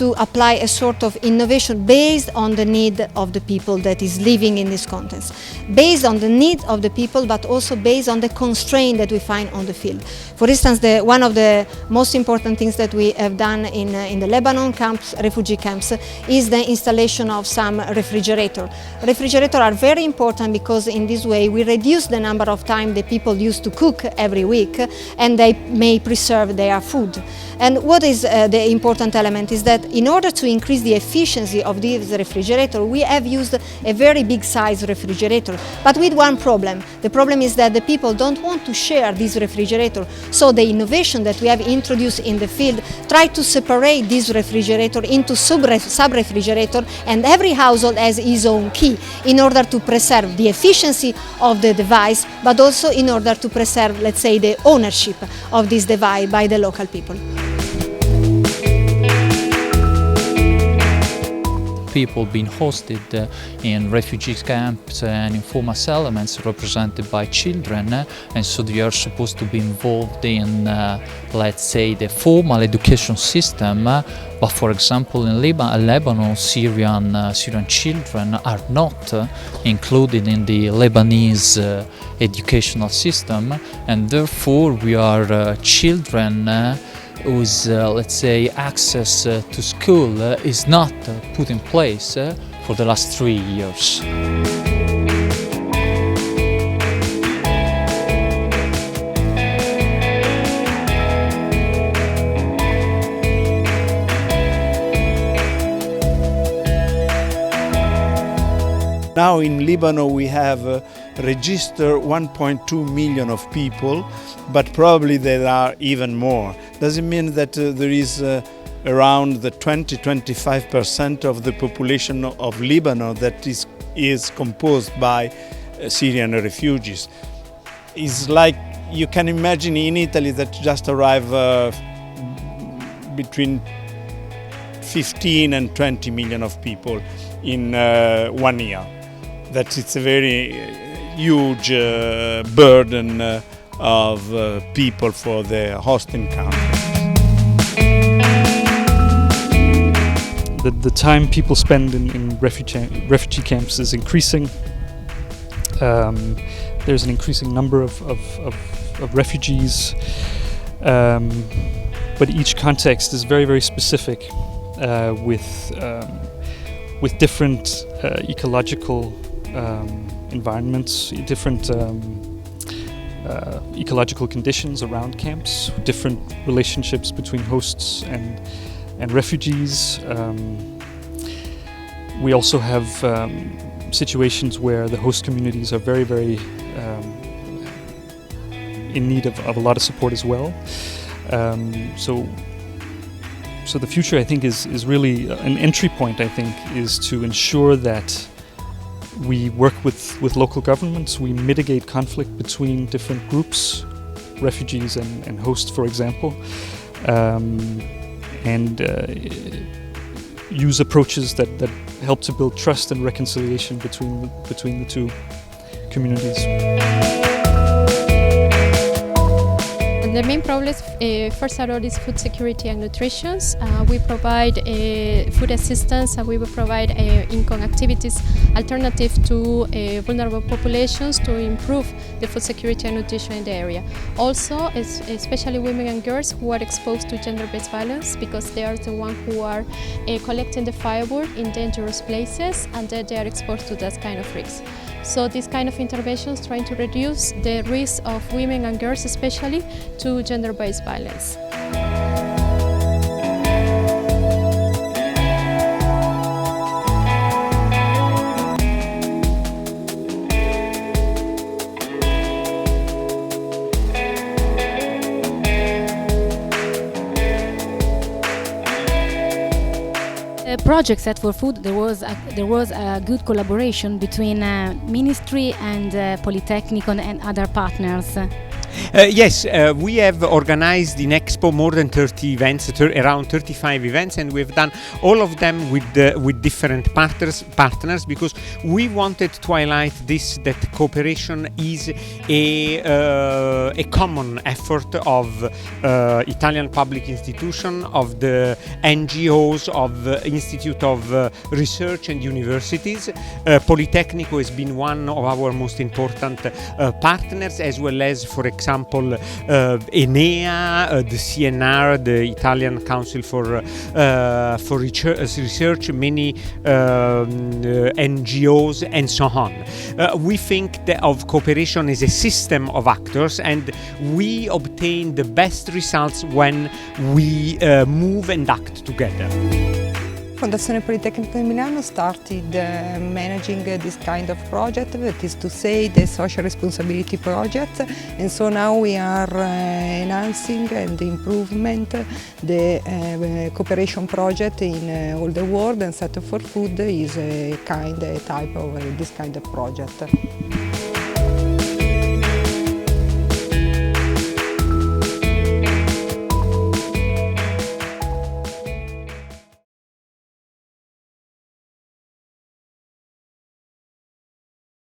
to apply a sort of innovation based on the need of the people that is living in this context, based on the need of the people, but also based on the constraint that we find on the field. For instance, one of the most important things that we have done in the Lebanon camps, refugee camps, is the installation of some refrigerators. Refrigerators are very important because in this way we reduce the number of time the people used to cook every week, and they may preserve their food. And what is the important element is that in order to increase the efficiency of this refrigerator, we have used a very big size refrigerator, but with one problem. The problem is that the people don't want to share this refrigerator. So the innovation that we have introduced in the field try to separate this refrigerator into sub-refrigerator, and every household has its own key in order to preserve the efficiency of the device, but also in order to preserve, let's say, the ownership of this device by the local people. People being hosted in refugee camps and informal settlements represented by children, and so they are supposed to be involved in, let's say, the formal education system. But for example, in Lebanon, Syrian children are not included in the Lebanese educational system, and therefore we are children whose, let's say, access to school is not put in place for the last 3 years. Now in Lebanon we have registered 1.2 million of people, but probably there are even more. Does it mean that there is around the 20-25% of the population of Lebanon that is composed by Syrian refugees? It's like you can imagine in Italy that just arrive between 15 and 20 million of people in 1 year. That it's a very huge burden of people for the hosting country. The time people spend in refugee camps is increasing. There's an increasing number of refugees, but each context is very, very specific with different ecological environments, different ecological conditions around camps, different relationships between hosts and refugees. We also have situations where the host communities are very, very in need of a lot of support as well. So the future, I think, is really an entry point, I think, is to ensure that we work with local governments, we mitigate conflict between different groups, refugees and hosts, for example, and use approaches that help to build trust and reconciliation between the two communities. The main problems, first of all, is food security and nutrition. We provide food assistance, and we will provide income activities alternative to vulnerable populations to improve the food security and nutrition in the area. Also, especially women and girls who are exposed to gender-based violence, because they are the ones who are collecting the firewood in dangerous places, and they are exposed to that kind of risks. So these kind of interventions trying to reduce the risk of women and girls especially to gender-based violence. Projects at For Food, there was a good collaboration between Ministry and Politecnico and other partners. Yes, we have organized in Expo more than 30 events, around 35 events, and we've done all of them with different partners, because we wanted to highlight this, that cooperation is a common effort of Italian public institution, of the NGOs, of Institute of Research and universities. Politecnico has been one of our most important partners, as well as, for example, ENEA, the CNR, the Italian Council for Research, many NGOs, and so on. We think that of cooperation as a system of actors, and we obtain the best results when we move and act together. Fondazione Politecnico di Milano started managing this kind of project, that is to say the social responsibility project, and so now we are enhancing and improvement the cooperation project in all the world, and Set for Food is a type of this kind of project.